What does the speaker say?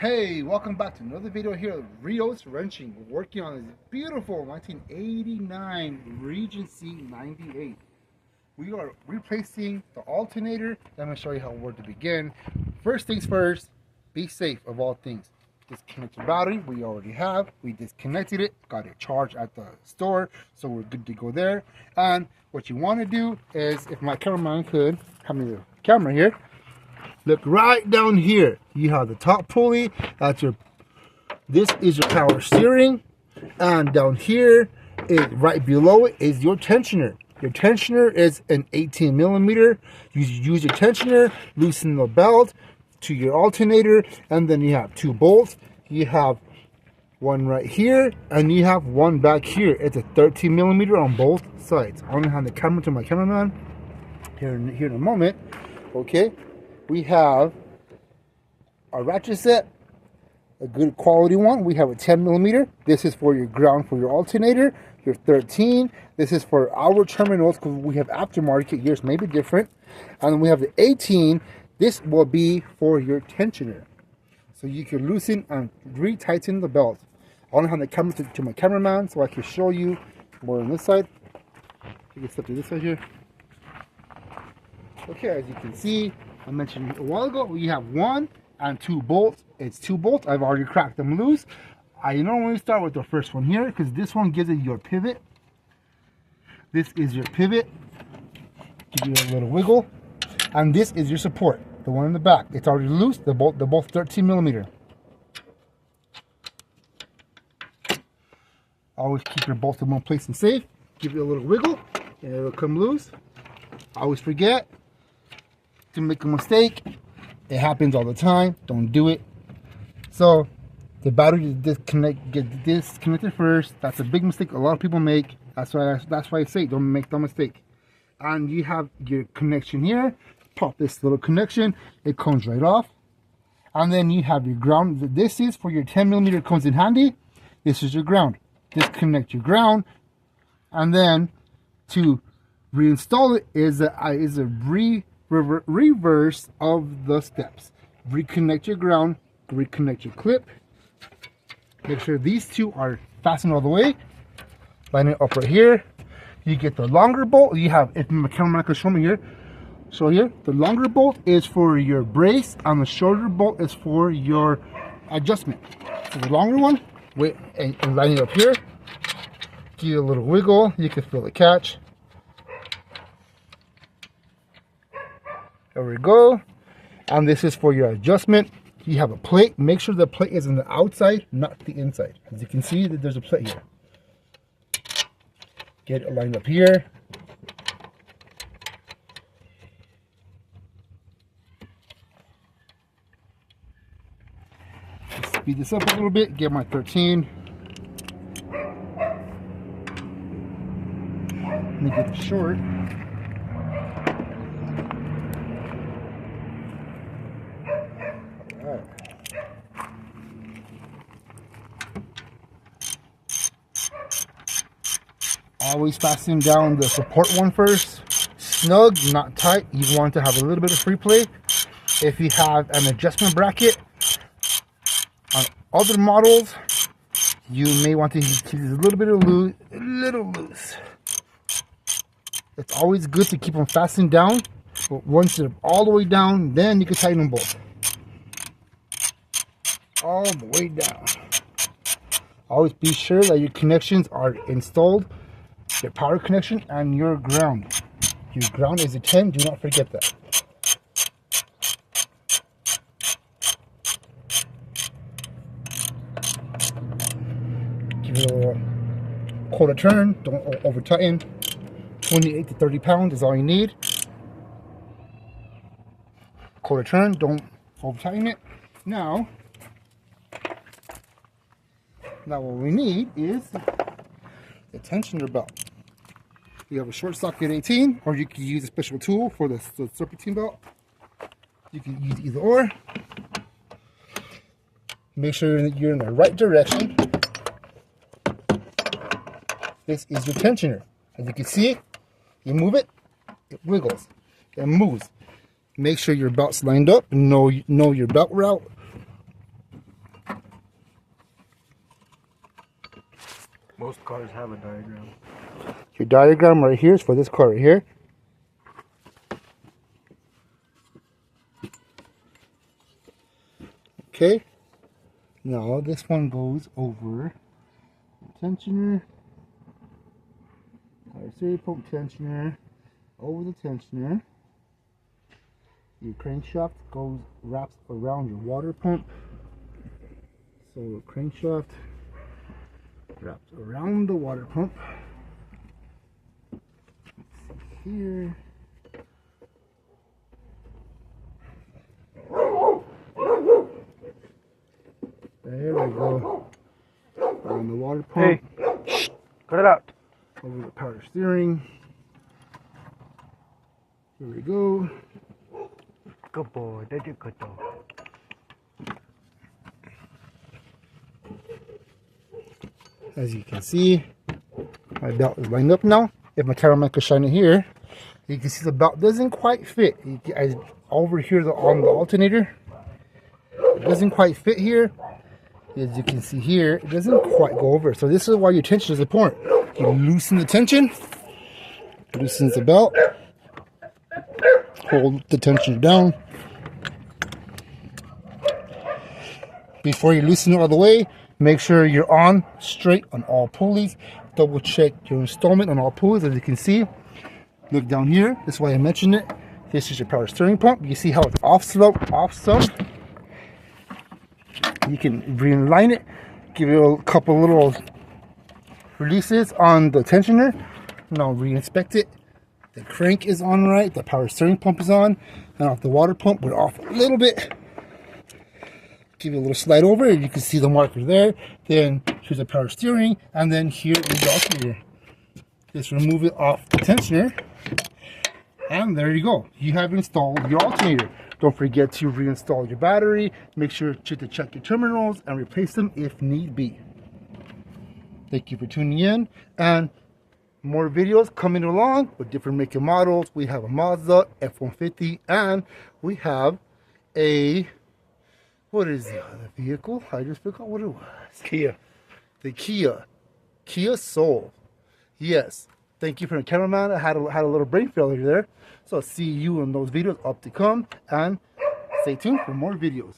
Hey, welcome back to another video here at Rios Wrenching. We're working on this beautiful 1989 Regency 98. We are replacing the alternator. Let me show you where to begin. First things first, be safe of all things. Disconnect your battery, we already have. We disconnected it, got it charged at the store, so we're good to go there. And what you want to do is, if my cameraman could have me the camera here, look right down here. You have the top pulley. This is your power steering, and down here is right below it is your tensioner. Your tensioner is an 18 millimeter. You use your tensioner, loosen the belt to your alternator, and then you have two bolts. You have one right here, and you have one back here. It's a 13 millimeter on both sides. I'm gonna hand the camera to my cameraman here in a moment. Okay. We have a ratchet set, a good quality one. We have a 10 millimeter. This is for your ground for your alternator. Your 13. This is for our terminals because we have aftermarket. Yours may be different. And then we have the 18. This will be for your tensioner. So you can loosen and re-tighten the belt. I want to hand the camera to my cameraman so I can show you more on this side. You can step to this side here. Okay, as you can see, I mentioned a while ago, we have one and two bolts. It's two bolts. I've already cracked them loose. I normally start with the first one here because this one gives it your pivot. This is your pivot. Give you a little wiggle. And this is your support, the one in the back. It's already loose. They're both 13 millimeter. Always keep your bolts in one place and safe. Give it a little wiggle and it'll come loose. Always forget to make a mistake. It happens all the time. Don't do it. So the battery get disconnected first. That's a big mistake a lot of people make. That's why I say don't make the mistake. And you have your connection here. Pop this little connection. It comes right off. And then you have your ground. This is for your 10 millimeter. It comes in handy. This is your ground. Disconnect your ground. And then to reinstall it is a reverse of the steps. Reconnect your ground, reconnect your clip. Make sure these two are fastened all the way. Line it up right here. You get the longer bolt. You have, if my cameraman can show me here, so here, the longer bolt is for your brace and the shorter bolt is for your adjustment. So the longer one, wait and line it up here. Give it a little wiggle. You can feel the catch. There we go. And this is for your adjustment. You have a plate. Make sure the plate is on the outside, not the inside. As you can see, there's a plate here. Get it lined up here. Let's speed this up a little bit. Get my 13. Let me get it short. Always fasten down the support one first. Snug, not tight. You want to have a little bit of free play. If you have an adjustment bracket on other models, you may want to use a little bit of loose. It's always good to keep them fastened down. But once they're all the way down, then you can tighten them both. All the way down. Always be sure that your connections are installed. Your power connection and your ground. Your ground is a 10. Do not forget that. Give it a little quarter turn. Don't over tighten. 28 to 30 pounds is all you need. Quarter turn. Don't over tighten it. Now what we need is the tensioner belt. You have a short socket 18, or you can use a special tool for the serpentine belt. You can use either or. Make sure that you're in the right direction. This is your tensioner. As you can see, you move it, it wiggles, it moves. Make sure your belt's lined up. Know your belt route. Most cars have a diagram. Your diagram right here is for this car right here. Okay. Now this one goes over the tensioner. Our series pump tensioner. Over the tensioner. Your crankshaft wraps around your water pump. So the crankshaft wraps around the water pump. Let's see here. There we go. Around the water pump. Hey, cut it out. Over the power steering. Here we go. Good boy. Did you cut off? As you can see, my belt is lined up now. If my cameraman could shine it here, you can see the belt doesn't quite fit. Over here on the alternator, it doesn't quite fit here. As you can see here, it doesn't quite go over. So this is why your tension is important. You loosen the tension, loosens the belt, hold the tension down. Before you loosen it all the way, make sure you're on straight on all pulleys. Double check your installment on all pulleys. As you can see, look down here. This is why I mentioned it. This is your power steering pump. You see how it's off some. You can realign it, give it a couple little releases on the tensioner. Now re-inspect it. The crank is on right, the power steering pump is on, and off the water pump, we're off a little bit. Give it a little slide over, and you can see the marker there. Then here's the power steering, and then here is the alternator. Just remove it off the tensioner, and there you go. You have installed your alternator. Don't forget to reinstall your battery. Make sure to check your terminals and replace them if need be. Thank you for tuning in, and more videos coming along with different make and models. We have a Mazda F-150, and we have a, what is the other vehicle? I just forgot what it was. Kia. The Kia Soul. Yes. Thank you for the cameraman. I had a little brain failure there. So I'll see you in those videos up to come, and stay tuned for more videos.